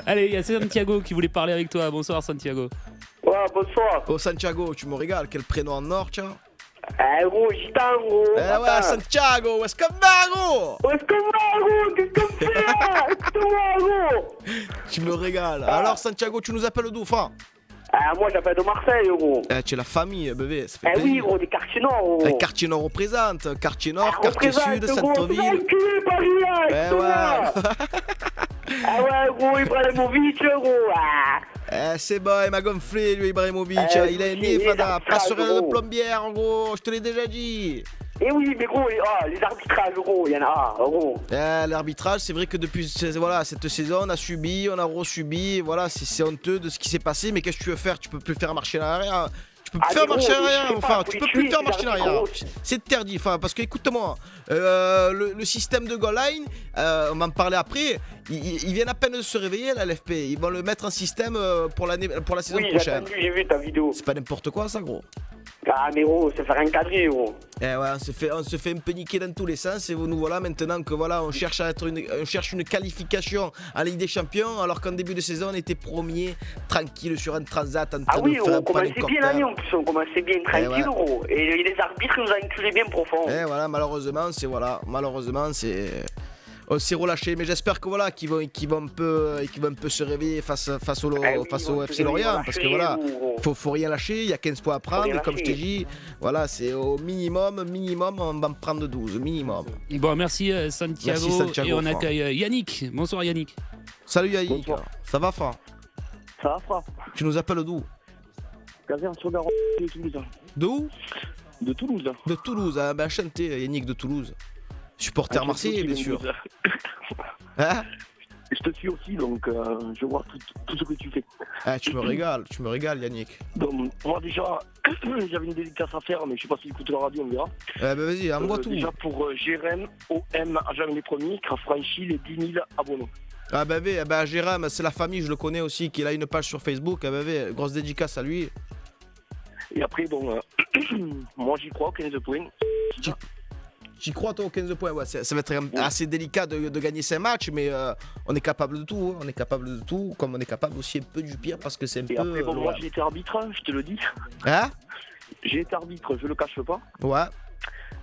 Allez, il y a Santiago qui voulait parler avec toi. Bonsoir Santiago. Ouais, bonsoir. Oh Santiago, tu me régales, quel prénom en or, tiens. Gros, gitan, gros. Ouais, Santiago, où est-ce qu'on va, gros? Où est-ce qu'on va, gros? Qu'est-ce qu'on fait là? Écoute-moi, gros. Tu me régales. Alors Santiago, tu nous appelles d'où, frère? Moi, j'appelle de Marseille, gros. Tu es la famille, bébé. Ça fait oui, plaisir. gros, des quartiers nord, gros. Quartier Nord représente. Quartier Nord, quartier Sud, centre-ville. Enculé, Paris, là, Ouais. ouais, gros, Ibrahimovic, gros. C'est bon, il m'a gonflé, lui, Ibrahimovic. Il a né, Fada. Passerelle de plombière, gros. Je te l'ai déjà dit. Eh oui, mais gros, les arbitrages, gros, il y en a un, gros. L'arbitrage, c'est vrai que depuis cette saison, on a subi, on a re-subi. Voilà, c'est honteux de ce qui s'est passé. Mais qu'est-ce que tu veux faire? Tu peux plus faire marcher en arrière. Tu peux plus faire marcher en arrière, enfin, tu peux plus faire marcher en arrière. C'est interdit, enfin, parce que écoute-moi, le système de goal line, on va en parler après. Ils viennent à peine de se réveiller, la LFP. Ils vont le mettre en système pour la saison prochaine. Oui, j'ai vu ta vidéo. C'est pas n'importe quoi, ça, gros. Ah, mais gros, se faire encadrer, gros. Ouais, on se fait un peu niquer dans tous les sens. Et nous voilà maintenant que voilà, on cherche une qualification à Ligue des Champions, alors qu'en début de saison, on était premier, tranquille sur un transat en train de faire un on commençait bien l'année en plus, on commençait bien tranquille, gros. Et les arbitres nous ont enculés bien profond. Et voilà, malheureusement, on s'est relâché, mais j'espère que voilà, qu'ils vont un peu se réveiller face au FC Lorient, parce que voilà, faut rien lâcher, il y a 15 points à prendre, comme je t'ai dit, voilà, c'est au minimum, on va en prendre 12, minimum. Bon, merci Santiago, et on accueille Yannick. Bonsoir Yannick. Salut Yannick. Bonsoir. Ça va, frère? Ça va, frère? Tu nous appelles d'où? Caserne sur Garonne de Toulouse. D'où? De Toulouse. De Toulouse, ah, ben enchanté Yannick de Toulouse. Supporter marseillais, bien sûr. Hein? Je te suis aussi, donc je vois tout ce que tu fais. Tu me régales Yannick. Donc, moi déjà, j'avais une dédicace à faire, mais je sais pas s'il écoute la radio, on verra. Vas-y, envoie tout. Déjà pour Jérém, OM, à jamais les premiers, qui a franchi les 10 000 abonnés. Ah Jérém, c'est la famille, je le connais aussi, qu'il a une page sur Facebook. Grosse dédicace à lui. Et après, bon, moi j'y crois, 15 points. J'y crois, toi, aux 15 points. Ouais, ça va être assez délicat de gagner ces matchs, mais on est capable de tout. On est capable de tout, comme on est capable aussi un peu du pire, parce que c'est un peu. Et après, bon, moi j'ai été arbitre, je te le dis. Hein? J'ai été arbitre, je le cache pas. Ouais.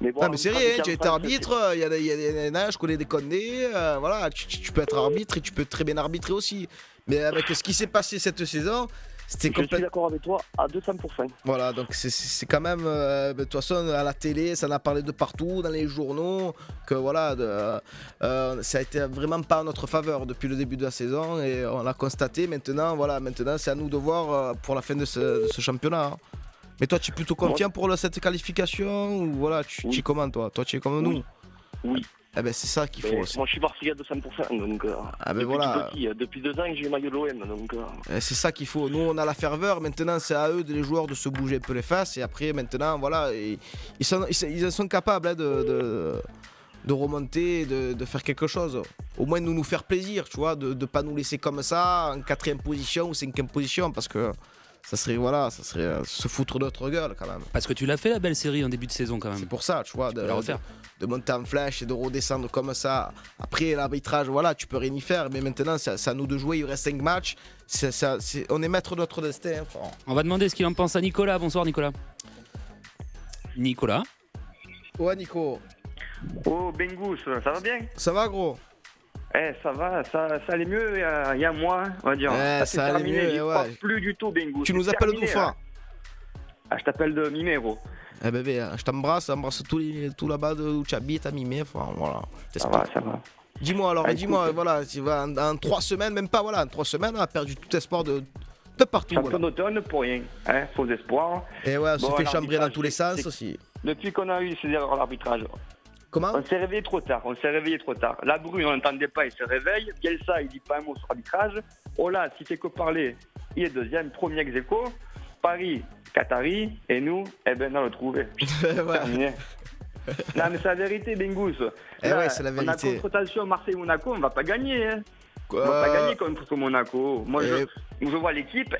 Mais bon, non, mais c'est rien, tu as été arbitre, il y a je connais des condés, voilà, tu peux être arbitre et tu peux très bien arbitrer aussi. Mais avec ce qui s'est passé cette saison, c'était complètement. Je suis d'accord avec toi à 200%. Voilà, donc c'est quand même, de toute façon, à la télé, ça en a parlé de partout, dans les journaux, que voilà, ça a été vraiment pas en notre faveur depuis le début de la saison et on l'a constaté. Maintenant, c'est à nous de voir pour la fin de ce championnat. Hein. Mais toi, tu es plutôt confiant pour cette qualification ou voilà, tu es comment toi? Toi, tu es comme nous? Oui. Eh ben, c'est ça qu'il faut. Moi, je suis parti à 200%, donc depuis 2 ans que j'ai le maillot de l'OM, donc. C'est ça qu'il faut. Nous, on a la ferveur. Maintenant, c'est à eux, les joueurs, de se bouger un peu les faces. Et après, maintenant, voilà, ils sont capables de remonter, de faire quelque chose. Au moins, nous faire plaisir, tu vois, de pas nous laisser comme ça en 4e position ou 5e position, parce que. Ça serait se foutre de notre gueule quand même. Parce que tu l'as fait la belle série en début de saison quand même. C'est pour ça, tu vois, de monter en flèche et de redescendre comme ça. Après l'arbitrage, voilà, tu peux rien y faire, mais maintenant c'est à nous de jouer, il reste 5 matchs. On est maître de notre destin. Hein, on va demander ce qu'il en pense à Nicolas. Bonsoir Nicolas. Nicolas. Ouais Nico. Oh Bengus, ça va bien? Ça va gros? Ça va, ça allait mieux il y a un mois, on va dire. Ça allait mieux, j'y crois plus du tout, Bengus. Tu nous appelles d'où, frère? Je t'appelle de Mimé, gros. Je t'embrasse tout là-bas où tu habites à Mimé, enfin, voilà. Ça va. Dis-moi alors, voilà, en 3 semaines, même pas, voilà, en 3 semaines, on a perdu tout espoir de partout. Champion d'automne pour rien, faux espoir. Et ouais, on se fait chambrer dans tous les sens aussi. Depuis qu'on a eu ces erreurs à l'arbitrage. Comment? On s'est réveillé trop tard. La Bru, on n'entendait pas, il se réveille. Bielsa, il dit pas un mot sur l'arbitrage. Ola, si fait que parler, il est 2e, premier ex-aequo. Paris, Qatari, et nous, on l'a trouvé. Terminé. Non, mais c'est la vérité, Bengus. Ouais, c'est la vérité. On a confrontation Marseille-Monaco, on va pas gagner. Hein. On va pas gagner contre Monaco. Moi, je vois l'équipe,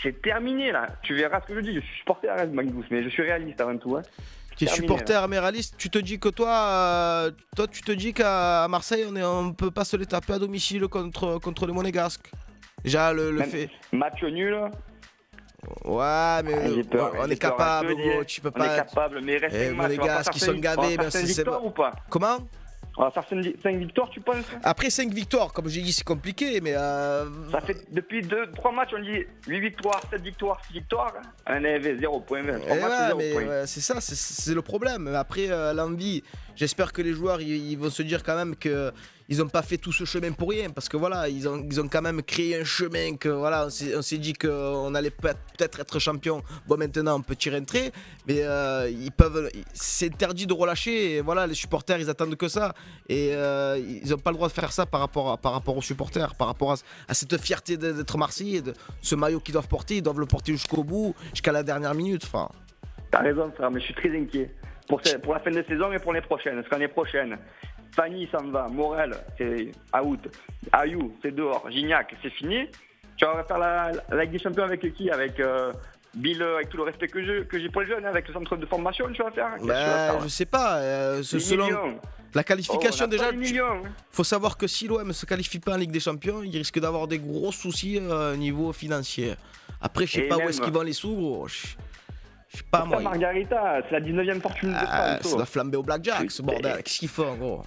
c'est terminé là. Tu verras ce que je dis. Je suis supporter à reste, Bengus, mais je suis réaliste avant tout. Hein. Tu es supporter, mais réaliste. Tu te dis que toi, tu te dis qu'à Marseille, on peut pas se les taper à domicile contre les Monégasques. Déjà, le fait. Match nul. Ouais, mais on est capable, gros. Tu peux pas. On est capable, mais reste les Monégasques qui sont gavés, mais c'est ou pas? Comment? On va faire 5 victoires, tu penses? Après 5 victoires, comme j'ai dit, c'est compliqué, mais. Ça fait depuis 3 matchs, on dit 8 victoires, 7 victoires, 6 victoires. On avait 0 point. C'est ça, c'est le problème. Après, l'envie, j'espère que les joueurs ils vont se dire quand même que. Ils n'ont pas fait tout ce chemin pour rien, parce que voilà, ils ont quand même créé un chemin que voilà, on s'est dit qu'on allait peut-être être champion. Bon, maintenant on peut tirer un trait, mais c'est interdit de relâcher. Et voilà, les supporters ils attendent que ça, et ils n'ont pas le droit de faire ça par rapport aux supporters, par rapport à cette fierté d'être Marseillais, de ce maillot qu'ils doivent porter, ils doivent le porter jusqu'au bout, jusqu'à la dernière minute. Enfin. T'as raison, frère, mais je suis très inquiet pour la fin de saison et pour les prochaines, parce qu'année prochaine. Fanny s'en va, Morel c'est out, Ayou c'est dehors, Gignac c'est fini. Tu vas faire la Ligue des Champions avec qui? Avec Bill, avec tout le respect que j'ai pour les jeunes, avec le centre de formation, tu vas faire? Je sais pas, selon la qualification déjà, faut savoir que si l'OM ne se qualifie pas en Ligue des Champions, il risque d'avoir des gros soucis au niveau financier. Après, je sais pas où est-ce qu'ils vont les sous, gros. Je sais pas moi. Margarita, c'est la 19e fortune de France. C'est la flambée au Blackjack, ce bordel. Qu'est-ce qu'il faut en gros?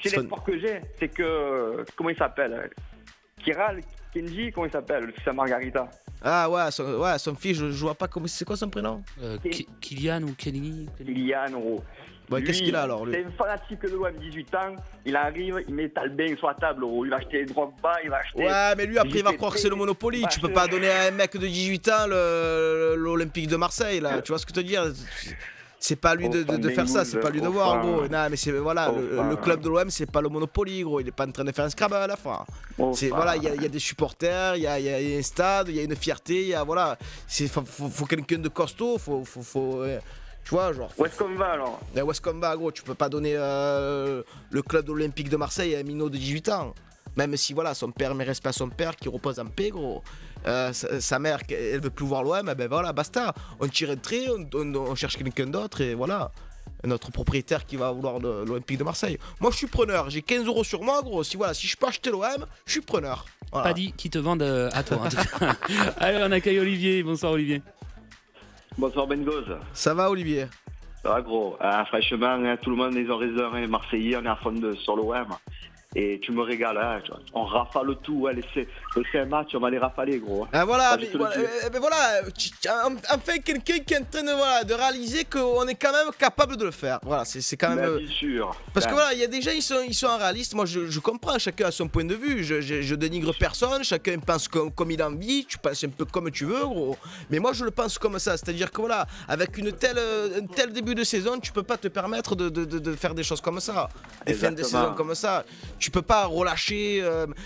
C'est l'espoir que j'ai, c'est que. Comment il s'appelle? Kiral, Kenji, comment il s'appelle? Le fils de Margarita. Ah ouais, son fils, je vois pas comment. C'est quoi son prénom? Kylian ou Kenny? Kylian, gros. Ouais, qu'est-ce qu'il a alors lui? C'est un fanatique de l'OM, 18 ans. Il arrive, il met Talbin sur la table, gros. Il va acheter des Drogba, il va acheter. Ouais, mais lui après il va croire que c'est le Monopoly. Tu peux pas donner à un mec de 18 ans l'Olympique de Marseille là. Tu vois ce que je veux te dire? C'est pas lui de faire ça, c'est pas lui de voir, gros. Non, mais c'est voilà, le club de l'OM, c'est pas le Monopoly, gros. Il est pas en train de faire un Scrabble à la fin. C'est voilà, il y a des supporters, il y a un stade, il y a une fierté, il y a voilà. Faut quelqu'un de costaud, tu vois, genre. Où est-ce qu'on va alors? Où est-ce qu'on va, gros? Tu peux pas donner le club olympique de Marseille à un minot de 18 ans. Même si, voilà, son père, mais respect à son père qui repose en paix, gros. Sa mère, elle veut plus voir l'OM, ben voilà, basta. On tire un trait, on cherche quelqu'un d'autre et voilà. Notre propriétaire qui va vouloir l'Olympique de Marseille. Moi, je suis preneur. J'ai 15 € sur moi, gros. Si je peux acheter l'OM, je suis preneur. Voilà. Pas dit qu'ils te vendent à toi. Allez, on accueille Olivier. Bonsoir, Olivier. Bonsoir Bengoz. Ça va Olivier? Ça va gros. Franchement, tout le monde ils ont raison, Marseillais, on est à fond sur l'OM. Et tu me régales, hein, on rafale tout, c'est un match, on va les rafaler gros. Ah voilà, enfin quelqu'un qui est en train de réaliser qu'on est quand même capable de le faire. Voilà, c'est quand même. Bien sûr. Parce que voilà, il y a des gens, ils sont réalistes. Moi, je comprends, chacun a son point de vue. Je dénigre personne, chacun pense comme il a envie. Tu penses un peu comme tu veux, gros. Mais moi, je le pense comme ça. C'est-à-dire que voilà, avec un tel début de saison, tu peux pas te permettre de faire des choses comme ça. Des fins de saison comme ça. Tu peux pas relâcher,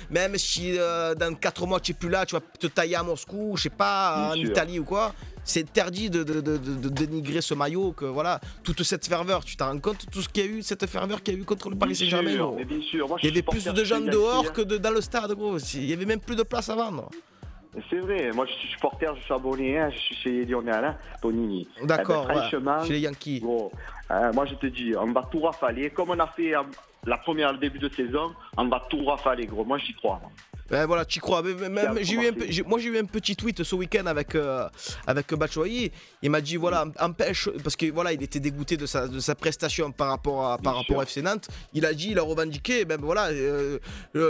même si dans 4 mois tu n'es plus là, tu vas te tailler à Moscou, je sais pas, en Italie ou quoi. C'est interdit de dénigrer ce maillot, que voilà, toute cette ferveur, tu t'en rends compte, tout ce qu'il y a eu, cette ferveur qu'il y a eu contre le Paris Saint-Germain, gros. Bien sûr. Moi, il y avait plus de gens dehors que dans le stade, gros. Il y avait même plus de place à vendre. C'est vrai, moi je suis supporter, je suis abonné, je suis chez Lionel, Bonini. D'accord, chez les Yankees. Gros, moi je te dis, on va tout rafaler, comme on a fait le début de saison, on va tout rafaler, gros, moi j'y crois. Ben voilà, tu crois. Même, j'ai eu un petit tweet ce week-end avec Batshuayi. Il m'a dit voilà, empêche, parce que voilà, il était dégoûté de sa prestation par rapport au FC Nantes. Il a revendiqué. Ben voilà,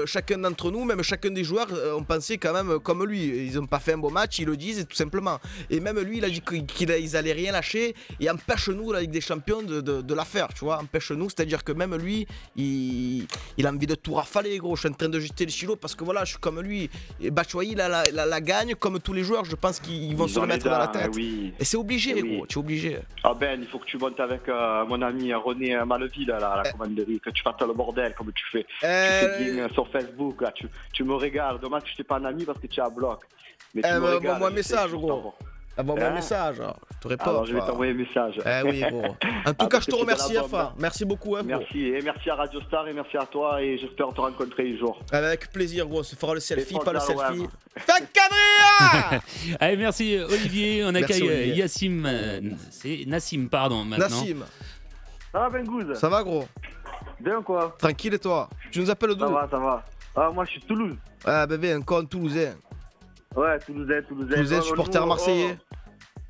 chacun d'entre nous, même chacun des joueurs, on pensait quand même comme lui. Ils n'ont pas fait un bon match, ils le disent tout simplement. Et même lui, il a dit qu'ils allaient rien lâcher et empêche-nous la Ligue des Champions de la faire. Tu vois, empêche-nous, c'est-à-dire que même lui, il a envie de tout rafaler, gros. Je suis en train de jeter le stylo parce que voilà. Je suis comme lui. Batshuayi la gagne comme tous les joueurs. Je pense qu'ils vont se le mettre dans la tête. Oui. Et c'est obligé, gros. Tu es obligé. Ah Ben, il faut que tu montes avec mon ami René Maleville à la commanderie, que tu fasses le bordel comme tu fais. Tu fais bien sur Facebook. Là, tu me regardes. Dommage que je n'étais pas un ami parce que tu es à bloc. Mais tu me régales. Moi, message, gros. Envoie-moi un message. Je te réponds. Alors, je vais t'envoyer un message. Oui, gros. En tout cas, je te remercie, Afa. Merci beaucoup, hein, gros. Merci. Et merci à Radio Star et merci à toi. Et j'espère te rencontrer un jour. Avec plaisir, gros. On se fera le selfie, pas le force à selfie. l'OM. Fankadria. Allez, merci Olivier. On accueille Olivier. Yassim. C'est Nassim, pardon, maintenant. Nassim, Ça va, Bengouz? ça va, gros? Bien quoi? Tranquille, et toi? Tu nous appelles d'où? Ça va. Ah, moi je suis de Toulouse. Ah, bébé, encore un Toulousain. Ouais, Toulousain. Toulousain, supporter marseillais.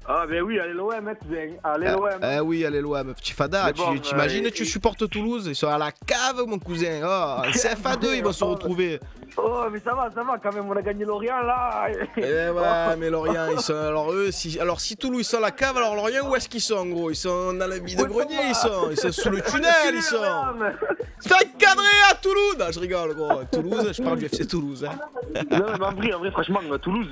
Ah, ben oui, allez l'OM, hein, cousin. Allez l'OM. Oui, allez, l'OM. Petit Fada, Mais bon, t'imagines, tu supportes Toulouse? Ils sont à la cave, mon cousin. Oh, CFA2, ils vont se retrouver. Oh, mais ça va, quand même, on a gagné Lorient là. Ouais, mais Lorient, ils sont. Alors, eux, si Toulouse, ils sont à la cave, alors Lorient, où est-ce qu'ils sont, gros? Ils sont dans la vie de grenier, ils sont sous le tunnel, ils sont. Fais cadrer à Toulouse! Non, je rigole, gros. Toulouse, je parle du FC Toulouse. Hein. Non, mais en vrai, franchement, Toulouse,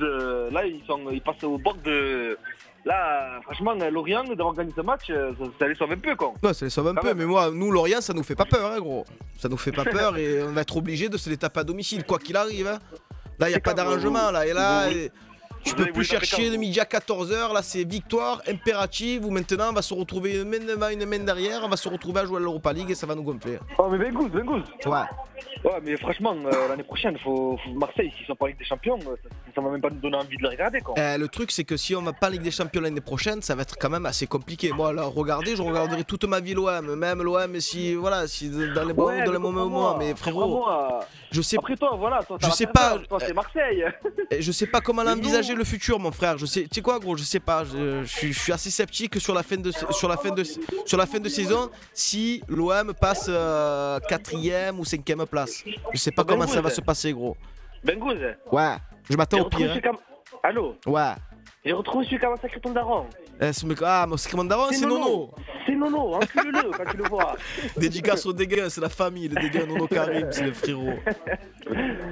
là, ils passent au bord de. Là, franchement, Lorient, d'avoir gagné ce match, ça les sauve un peu, quoi. Ouais, ça les sauve un peu, mais moi, nous, Lorient, ça nous fait pas peur, hein, gros. Ça nous fait pas peur et on va être obligé de se les taper à domicile, quoi qu'il arrive. Hein. Là, il n'y a pas d'arrangement, là. Et là, tu peux plus chercher de midi à 14h. Là, c'est victoire impérative. Ou maintenant, on va se retrouver une main devant, une main derrière. On va se retrouver à jouer à l'Europa League et ça va nous gonfler. Oh, mais Bengouz. Ouais. Ouais, mais franchement, l'année prochaine, faut Marseille, s'ils sont pas en Ligue des Champions, ça va même pas nous donner envie de le regarder, quoi. Le truc, c'est que si on va pas en Ligue des Champions l'année prochaine, ça va être quand même assez compliqué. Moi, là, je regarderai toute ma vie l'OM. Même l'OM, si dans les bons dans les mauvais moments. Mais frérot, je sais après toi, voilà, toi, je sais pas. Toi, c'est Marseille. Je sais pas comment envisager le futur, mon frère. Tu sais quoi, gros, je sais pas. Je suis assez sceptique sur la fin de saison si l'OM passe 4ème ou 5ème place. Je sais pas comment ça va se passer, gros. Bengouz. Ouais, je m'attends au pire. Allô. Ouais. J'ai retrouvé celui qui a massacré ton daron. Mon sacré daron, c'est Nono. C'est Nono, encule-le quand tu le vois. Dédicace aux dégâts, c'est la famille, les dégâts Nono Karim, c'est les frérots.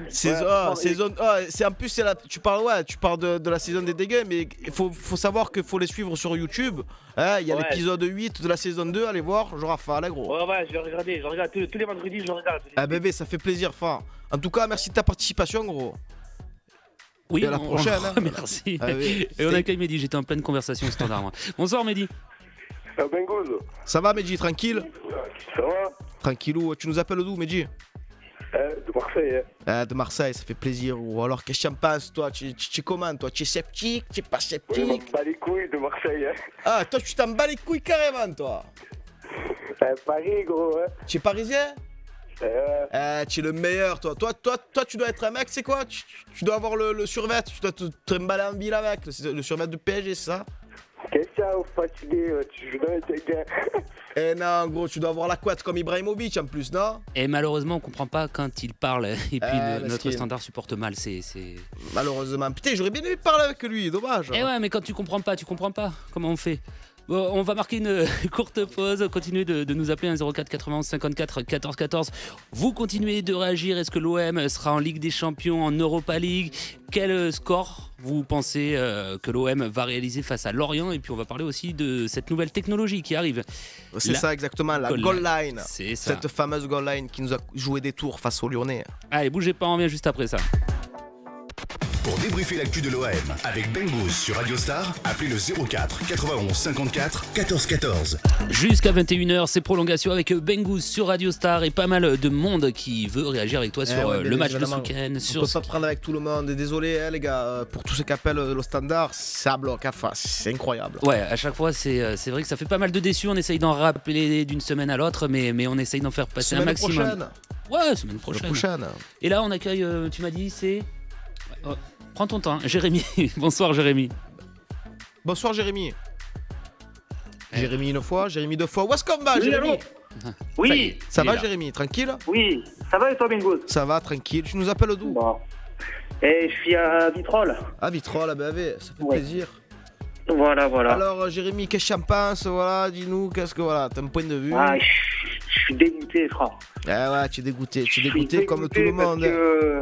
C'est en plus tu parles de la saison des dégâts, mais il faut savoir qu'il faut les suivre sur YouTube. Hein, il y a l'épisode 8 de la saison 2, allez voir, je rafale, gros. Ouais, je regarde tous les vendredis, je regarde. Ah bébé, ça fait plaisir, fort. En tout cas, merci de ta participation, gros. Oui, et à la prochaine. Merci. Et on accueille Mehdi, j'étais en pleine conversation au standard. Moi. Bonsoir Mehdi. Bengouz. Ça va Mehdi, tranquille? Ça va? Tranquillou, tu nous appelles d'où Mehdi? De Marseille. De Marseille, ça fait plaisir. Ou alors qu'est-ce que tu en penses toi? Tu es comment toi? Tu es sceptique? Tu es pas sceptique? Je m'en bats les couilles de Marseille. Ah, toi tu t'en bats les couilles carrément toi. Paris gros. Tu es parisien? Tu es le meilleur toi. Toi tu dois être un mec, c'est quoi? Tu dois avoir le survêt, tu dois te trimballer en ville avec. Le survêt de PSG, c'est ça? Qu'est-ce que tu as fatigué? Tu joues dans les gars. Eh non, gros, tu dois avoir la couette comme Ibrahimovic en plus, non? Et malheureusement, on comprend pas quand il parle. Et puis notre mesquine. standard supporte mal. C'est... Malheureusement. Putain, j'aurais bien aimé parler avec lui, dommage. Eh ouais, mais quand tu comprends pas. Comment on fait? Bon, on va marquer une courte pause. Continuez de nous appeler 04 91 54 14 14. Vous continuez de réagir. Est-ce que l'OM sera en Ligue des Champions, en Europa League? Quel score vous pensez que l'OM va réaliser face à Lorient? Et puis on va parler aussi de cette nouvelle technologie qui arrive. C'est ça exactement, la goal line. C'est ça. Cette fameuse goal line qui nous a joué des tours face aux Lyonnais. Allez, bougez pas, on revient juste après ça. Pour débriefer l'actu de l'OM avec Bengouz sur Radio Star, appelez le 04 91 54 14 14. Jusqu'à 21h, c'est prolongation avec Bengouz sur Radio Star et pas mal de monde qui veut réagir avec toi sur le match de ce week-end. On peut pas prendre avec tout le monde. Désolé les gars, pour tous ceux qui appellent le standard, ça bloque à face. C'est incroyable. Ouais, à chaque fois, c'est vrai que ça fait pas mal de déçus. On essaye d'en rappeler d'une semaine à l'autre, mais on essaye d'en faire passer un maximum. Prochaine. Ouais, semaine prochaine. Et là, on accueille, tu m'as dit, c'est... Oh, prends ton temps, Jérémy. Bonsoir Jérémy. Bonsoir Jérémy. Jérémy une fois, Jérémy deux fois. Où est-ce qu'on va Jérémy? Oui. Ça va Jérémy, tranquille? Oui. Ça va et toi Bengouz? Ça va, tranquille. Tu nous appelles d'où? Bon. Et je suis à Vitrolles. À Vitrolles, ça fait plaisir. Voilà. Alors Jérémy, qu'est-ce que tu en penses? Voilà, dis-nous, qu'est-ce que voilà, t'as un point de vue? Ah, je suis dégoûté, frère. Ah ouais, tu es dégoûté, comme tout le monde.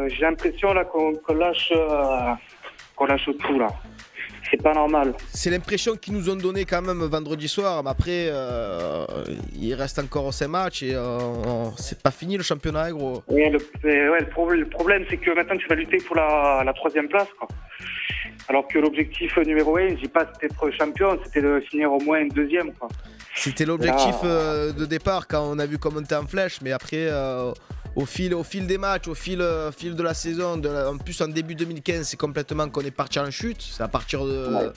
J'ai l'impression là qu'on lâche tout là. C'est C'est pas normal. C'est l'impression qu'ils nous ont donné quand même vendredi soir. Mais après, il reste encore 5 matchs et c'est pas fini le championnat, gros. Oui, le problème, c'est que maintenant tu vas lutter pour la 3e place, quoi. Alors que l'objectif numéro 1, je dis pas c'était d'être champion, c'était de finir au moins 2e, quoi. C'était l'objectif de départ quand on a vu comment on était en flèche, mais après, au fil des matchs, au fil de la saison, en plus en début 2015, c'est complètement qu'on est parti en chute. C'est à partir de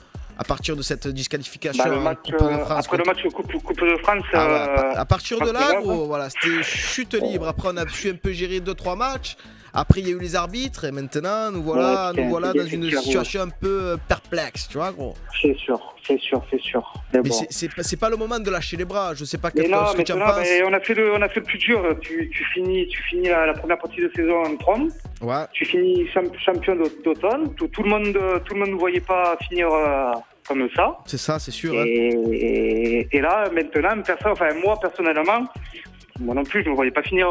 cette disqualification Coupe de France. Après le match Coupe de France. À partir de là, gros, voilà, c'était chute libre. Après, on a su un peu gérer 2-3 matchs. Après, il y a eu les arbitres et maintenant, nous voilà dans une situation un peu perplexe, tu vois, gros. C'est sûr. Mais bon. c'est pas le moment de lâcher les bras. Je sais pas ce que tu en penses. On a fait le plus dur. Tu finis la première partie de saison en trombe. Ouais. Tu finis champion d'automne. Tout le monde ne voyait pas finir comme ça. C'est ça, c'est sûr. Et là, maintenant, moi personnellement. Moi non plus, je ne me voyais pas finir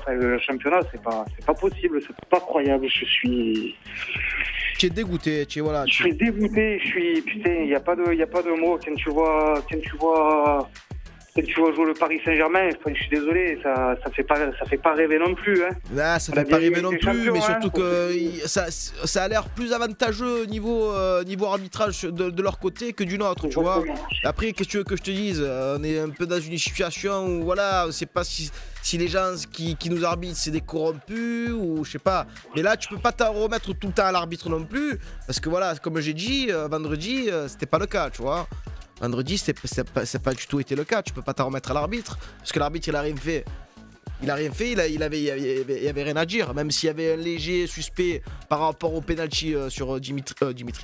le championnat, c'est pas possible, c'est pas croyable, je suis... Tu es dégoûté, Je suis dégoûté, putain, il n'y a pas de mots quand tu vois jouer le Paris Saint-Germain, je suis désolé, ça fait pas rêver non plus, hein. Là, ça fait pas rêver non plus, mais surtout que ça a l'air plus avantageux niveau arbitrage de leur côté que du nôtre, tu vois. Après, qu'est-ce que tu veux que je te dise, on est un peu dans une situation où voilà, on sait pas si les gens qui nous arbitrent c'est des corrompus ou je sais pas. Mais là, tu peux pas t'en remettre tout le temps à l'arbitre non plus, parce que voilà, comme j'ai dit, vendredi, c'était pas le cas, tu vois. Vendredi, c'est pas du tout été le cas. Tu peux pas t'en remettre à l'arbitre. Parce que l'arbitre, il a rien fait. Il y avait rien à dire. Même s'il y avait un léger suspect par rapport au penalty sur Dimitri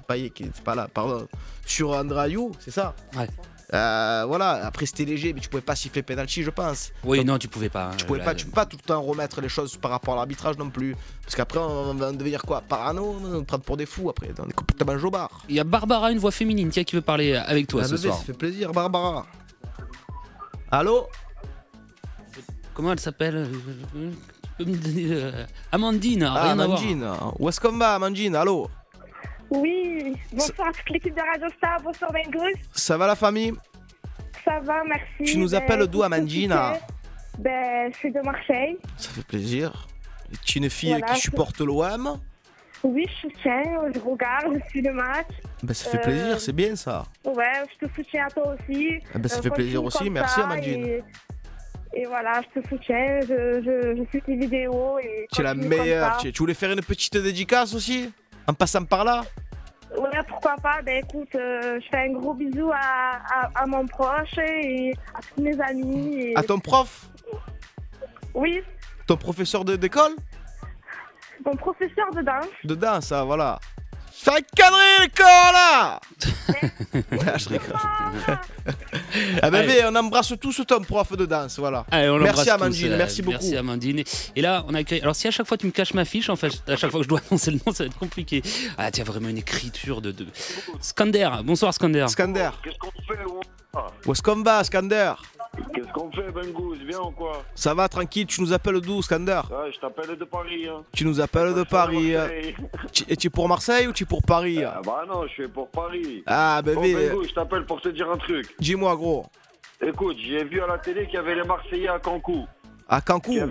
Payet, qui n'était pas là, pardon. Sur Andrayou, c'est ça. Ouais. Voilà, après c'était léger, mais tu pouvais pas siffler penalty, je pense. Oui, donc, non, tu pouvais pas. Tu peux pas tout le temps remettre les choses par rapport à l'arbitrage non plus. Parce qu'après, on va devenir quoi? Parano, on va nous prendre pour des fous après. On est complètement jobard. Il y a Barbara, une voix féminine, qui veut parler avec toi ce soir. Ça fait plaisir, Barbara. Allô? Comment elle s'appelle? Tu peux me donner Amandine, rien à voir. Amandine, où est-ce qu'on va, Amandine? Allô? Oui, bonsoir à toute l'équipe de Radio Star, bonsoir Bengouz. Ça va la famille? Ça va, merci. Tu nous appelles d'où, Amandine? Je suis de Marseille. Ça fait plaisir. Tu es une fille qui supporte l'OM? Oui, je soutiens, je regarde, je suis le match. Ça fait plaisir, c'est bien ça. Ouais, je te soutiens à toi aussi. Ça fait plaisir aussi, merci Amandine. Et voilà, je te soutiens, je suis tes vidéos. Tu es la meilleure. Tu voulais faire une petite dédicace aussi? En passant par là? Ouais, pourquoi pas. Écoute, je fais un gros bisou à mon proche et à tous mes amis. À ton prof? Oui. Ton professeur d'école? Mon professeur de danse. De danse, ça, voilà. Ça connerie le corps là. Je rigole. Bébé, on embrasse tous ton prof de danse, voilà. Allez, merci Amandine, merci beaucoup. Merci Amandine. Et là, on a accueilli... Alors si à chaque fois tu me caches ma fiche, en fait, à chaque fois que je dois annoncer le nom, ça va être compliqué. Ah, tu as vraiment une écriture de... Skander, bonsoir Skander. Skander. Qu'est-ce qu'on fait, où est-ce qu'on va, Skander? Qu'est-ce qu'on fait, Bengouz? Bien ou quoi? Ça va, tranquille, tu nous appelles d'où, Skander? Ouais, je t'appelle de Paris. Hein. Tu nous appelles de Paris. Et tu es pour Marseille ou tu es pour Paris? Bah non, je suis pour Paris. Ah, bébé. Bon, Bengouz, je t'appelle pour te dire un truc. Dis-moi, gros. Écoute, j'ai vu à la télé qu'il y avait les Marseillais à Cancun. À Cancun?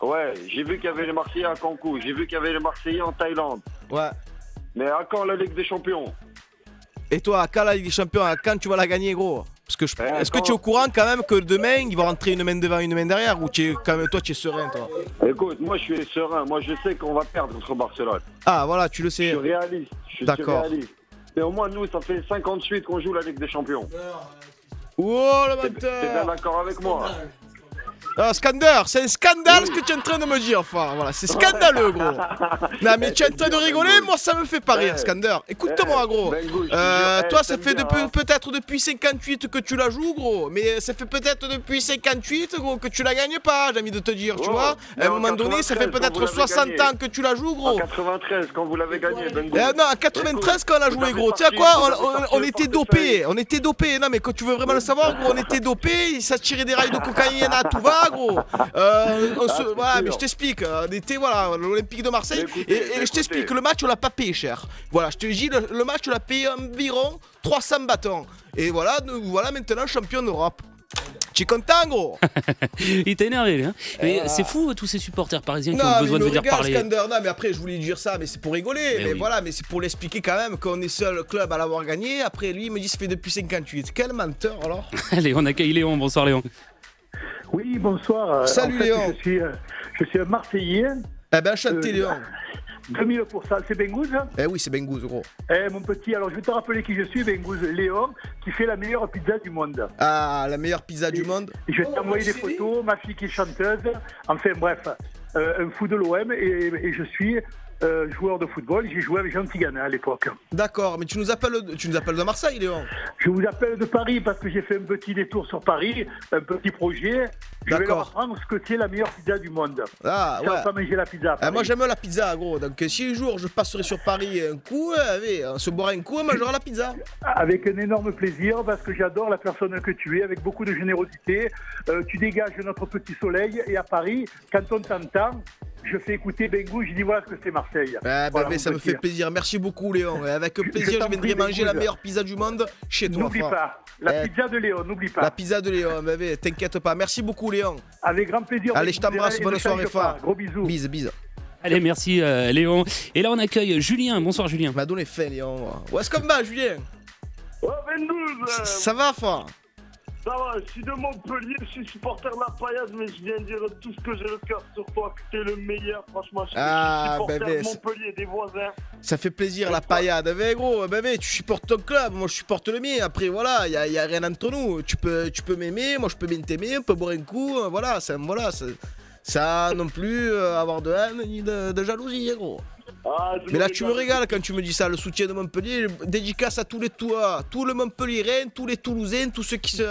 Ouais, j'ai vu qu'il y avait les Marseillais à Cancun. J'ai vu qu'il y avait les Marseillais en Thaïlande. Ouais. Mais à quand la Ligue des Champions? Et toi, à quand la Ligue des Champions? À quand tu vas la gagner, gros? Parce que est-ce que tu es au courant quand même que demain, il va rentrer une main devant, une main derrière? Ou quand même, toi, tu es serein, toi? Écoute, moi, je suis serein. Moi, je sais qu'on va perdre contre Barcelone. Ah, voilà, tu le sais. Je suis réaliste. D'accord. Mais au moins, nous, ça fait 58 qu'on joue la Ligue des Champions. Oh, le menteur! T'es bien d'accord avec moi? Skander, c'est un scandale ce que tu es en train de me dire, enfin, voilà, c'est scandaleux, gros. Non, mais tu es en train de rigoler, moi ça me fait pas rire, Skander. Écoute-moi, gros. Toi, ça fait peut-être depuis 58 que tu la joues, gros. Mais ça fait peut-être depuis 58, gros, que tu la gagnes pas, j'ai envie de te dire, tu vois. À un moment donné, ça fait peut-être 60 ans que tu la joues, gros. En 93, quand vous l'avez gagné, non, en 93, quand on l'a joué, gros. Tu sais quoi, on était dopés. On était dopés. Non, mais quand tu veux vraiment le savoir, gros, on était dopés. Ça tirait des rails de cocaïne à tout va. pas, gros. Voilà, mais je t'explique. On était, voilà, l'Olympique de Marseille. Et je t'explique, le match, on l'a pas payé cher. Voilà, je te dis, le match, on l'a payé environ 300 bâtons. Et voilà, nous voilà maintenant champion d'Europe. Tu es content, gros? Il t'a énervé, hein. Mais c'est fou, tous ces supporters parisiens qui ont besoin de venir parler. Skander, non, mais après, je voulais dire ça, mais c'est pour rigoler. Mais voilà, mais c'est pour l'expliquer quand même qu'on est seul club à l'avoir gagné. Après, lui, il me dit ça fait depuis 58. Quel menteur, alors. Allez, on accueille Léon. Bonsoir, Léon. Oui, bonsoir. Salut, Léon. Je suis un Marseillais. Eh ben, enchanté, Léon. 2000%, c'est Bengouz? Eh oui, c'est Bengouz, gros. Eh, mon petit, alors je vais te rappeler qui je suis, Bengouz Léon, qui fait la meilleure pizza du monde. Ah, la meilleure pizza du monde. Je vais t'envoyer des photos, ma fille qui est chanteuse, enfin bref, un fou de l'OM, et je suis joueur de football. J'ai joué avec Jean Tigana à l'époque. D'accord, mais tu nous appelles de Marseille, Léon? Je vous appelle de Paris parce que j'ai fait un petit détour sur Paris, un petit projet. Je vais leur apprendre ce que c'est la meilleure pizza du monde. Ah, ouais. Pas manger la pizza. Moi, j'aime la pizza, gros. Donc, si un jour je passerai sur Paris un coup, on se boira un coup, on mangera la pizza. Avec un énorme plaisir, parce que j'adore la personne que tu es, avec beaucoup de générosité. Tu dégages notre petit soleil. Et à Paris, quand on t'entend, je fais écouter Bengou, je dis voilà ce que c'est Marseille. Voilà, ça me fait plaisir. Merci beaucoup, Léon. Et avec plaisir, je viendrai manger la meilleure pizza du monde chez toi. N'oublie pas, la pizza de Léon, n'oublie pas. La pizza de Léon, t'inquiète pas. Merci beaucoup, Léon. Avec grand plaisir. Allez, je t'embrasse, bonne soirée, fort. Gros bisous. Bisous. Allez, merci Léon. Et là, on accueille Julien. Bonsoir, Julien. M'a donné faim, Léon. Où est-ce qu'on va, Julien? Ouais, Bengouz. Ça va, fort? Ça va, je suis de Montpellier, je suis supporter de la paillade, mais je viens dire tout ce que j'ai le cœur sur toi, que t'es le meilleur, franchement, je suis supporter de Montpellier, des voisins. Ça fait plaisir, la paillade. Mais gros, tu supportes ton club, moi je supporte le mien. Après, voilà, il y a rien entre nous. Tu peux m'aimer, moi je peux bien t'aimer, on peut boire un coup, voilà, ça non plus avoir de haine ni de jalousie, gros. Mais là, tu me régales quand tu me dis ça, le soutien de Montpellier, dédicace à tous les toits, tout le Montpellierin, tous les Toulousains, tous ceux qui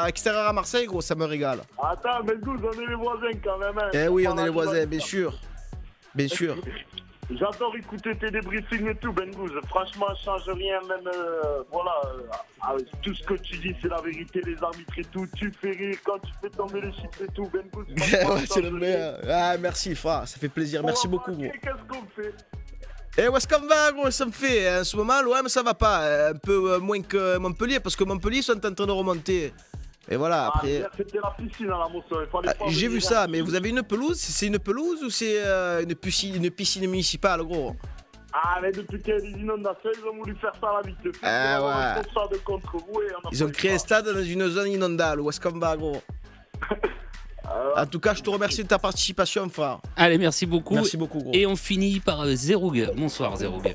extérieurs à Marseille, gros, ça me régale. Attends, mais nous, on est les voisins quand même. Hein. Eh oui, on est les voisins, bien sûr. Bien sûr. J'adore écouter tes débriefings et tout, Bengouz. Franchement, je change rien, même, tout ce que tu dis, c'est la vérité, les arbitres et tout. Tu fais rire quand tu fais tomber les chiffres et tout, Bengouz. Ouais, c'est le meilleur. Ah, merci, frère, ça fait plaisir, merci beaucoup, gros. Qu'est-ce qu'on fait? Et où est-ce qu'on va, gros? Ça me fait. En ce moment, l'OM, ça va pas. Un peu moins que Montpellier, parce que Montpellier, ils sont en train de remonter. Et voilà, après. C'était la piscine à la Mosson. J'ai vu ça, mais vous avez une pelouse? C'est une pelouse ou c'est une piscine municipale, gros? Ah, mais depuis qu'il y a des inondations, ils ont voulu faire ça à la vite. Depuis ouais. De contre vous et ils ont créé un stade dans une zone inondable. Où est-ce qu'on va, gros? En tout cas, je te remercie de ta participation, frère. Allez, merci beaucoup. Merci beaucoup, gros. Et on finit par Zeroug. Bonsoir, Zeroug.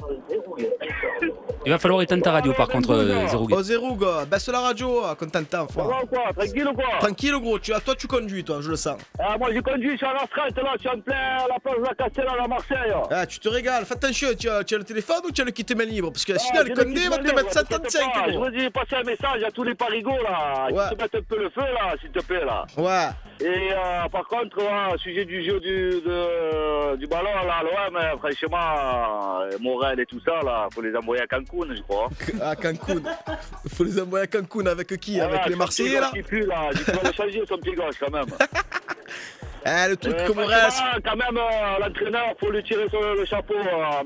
Il va falloir éteindre ta radio, par contre, Zeroug. Oh, Zeroug, baisse la radio quand t'entends, frère. Ça va ou quoi? Tranquille ou quoi? Tranquille, gros. Toi, tu conduis, toi, je le sens. Moi, je conduis, je suis à la strate, là. Je suis en plein la place de la Castellane à Marseille. Ah, tu te régales. Fais attention, tu as le téléphone ou tu as le kit main libre? Parce que sinon, les condés vont te mettre 135, gros. Je voudrais passer un message à tous les parigots, là. Qui te mettent un peu le feu, là, s'il te plaît, là. Ouais. Et par contre, au sujet du jeu du ballon, là, l'OM, franchement, Morel et tout ça, là, faut les envoyer à Cancun, je crois. À Cancun. Faut les envoyer à Cancun avec qui? Avec les Marseillais, là? Qui pue, là. Il faut le changer, son pied gauche, quand même. Le truc que Morel. Quand même, l'entraîneur, faut lui tirer sur le chapeau,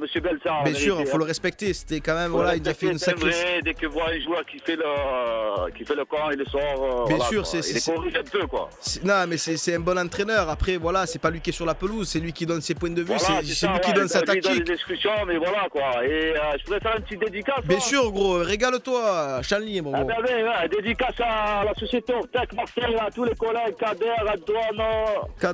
monsieur Belsard. Bien sûr, faut le respecter. C'était quand même, voilà, il a fait une sacrée. Dès que voit un joueur qui fait le camp, il le sort. Bien sûr, il corrige un peu, quoi. Non, mais c'est un bon entraîneur. Après, voilà, c'est pas lui qui est sur la pelouse, c'est lui qui donne ses points de vue, voilà, c'est lui qui donne sa tactique. Il donne des discussions, mais voilà, quoi. Et je voudrais faire une petite dédicace. Bien sûr, gros, régale-toi, champ libre, gros. Dédicace à la société Ortec Marseille, à tous les collègues, Antoine. À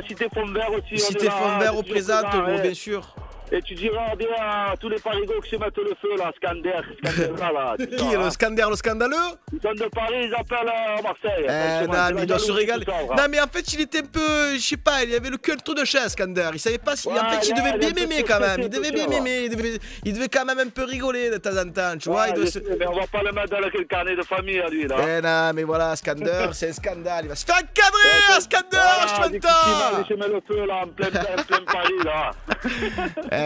Cité Fontvert aussi. Cité Fontvert représente, gros, bien sûr. Et tu diras à tous les parigots qui se mettent le feu, là, Scander là. Qui, le Scander, le scandaleux? Ils sont de Paris, ils appellent Marseille. Non, mais il doit se régaler. Non, mais en fait, il était un peu, je sais pas, il avait le cul trop de chaise, Scander. Il savait pas si. En fait, il devait bien m'aimer quand même. Il devait bien m'aimer. Il devait quand même un peu rigoler de temps en temps, tu vois. Mais on va pas le mettre dans le carnet de famille à lui, là. Non, mais voilà, Scander, c'est un scandale. Il va se faire encadrer, Scander, je t'entends. Je mets le feu, là, en plein Paris, là.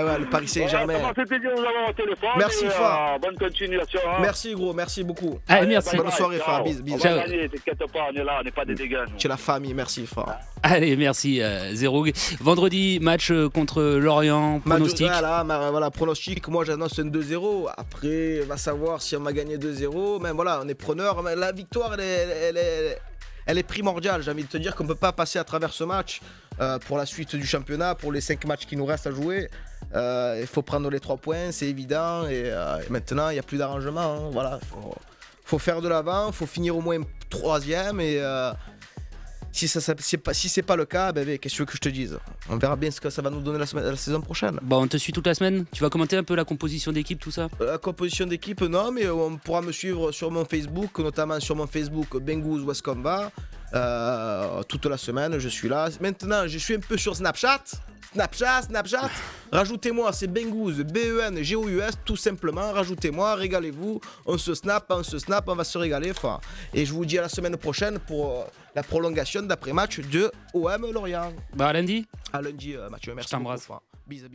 ouais, le Paris Saint-Germain. Comment c'était bien, nous avons au téléphone. Merci, Fa. Bonne continuation. Hein. Merci, gros, merci beaucoup. Allez, merci. Bonne soirée, Fa. Bisous. On va gagner, t'inquiète pas, on est là, on n'est pas des dégâts. C'est la famille, merci, Fa. Allez, merci, Zéro. Vendredi, match contre Lorient, pronostic. Voilà, pronostic. Moi, j'annonce un 2-0. Après, on va savoir si on va gagner 2-0. Mais voilà, on est preneur. Mais la victoire, elle est primordiale. J'ai envie de te dire qu'on ne peut pas passer à travers ce match pour la suite du championnat, pour les 5 matchs qui nous restent à jouer. Il faut prendre les 3 points, c'est évident. Et maintenant, il n'y a plus d'arrangement. Hein. Voilà, faut faire de l'avant, il faut finir au moins 3e. Et si c'est pas le cas, qu'est-ce que tu veux que je te dise? On verra bien ce que ça va nous donner la saison prochaine. Bon, on te suit toute la semaine. Tu vas commenter un peu la composition d'équipe, tout ça? La composition d'équipe, non, mais on pourra me suivre sur mon Facebook, notamment sur mon Facebook Bengouz Westcomba. Toute la semaine, je suis là. Maintenant, je suis un peu sur Snapchat. Rajoutez-moi, c'est Bengouz, BENGOUS, tout simplement. Rajoutez-moi, régalez-vous. On se snap, on va se régaler. Et je vous dis à la semaine prochaine pour la prolongation d'après-match de OM Lorient. Bah, à lundi. À lundi, Mathieu. Merci. Je t'embrasse. Bisous.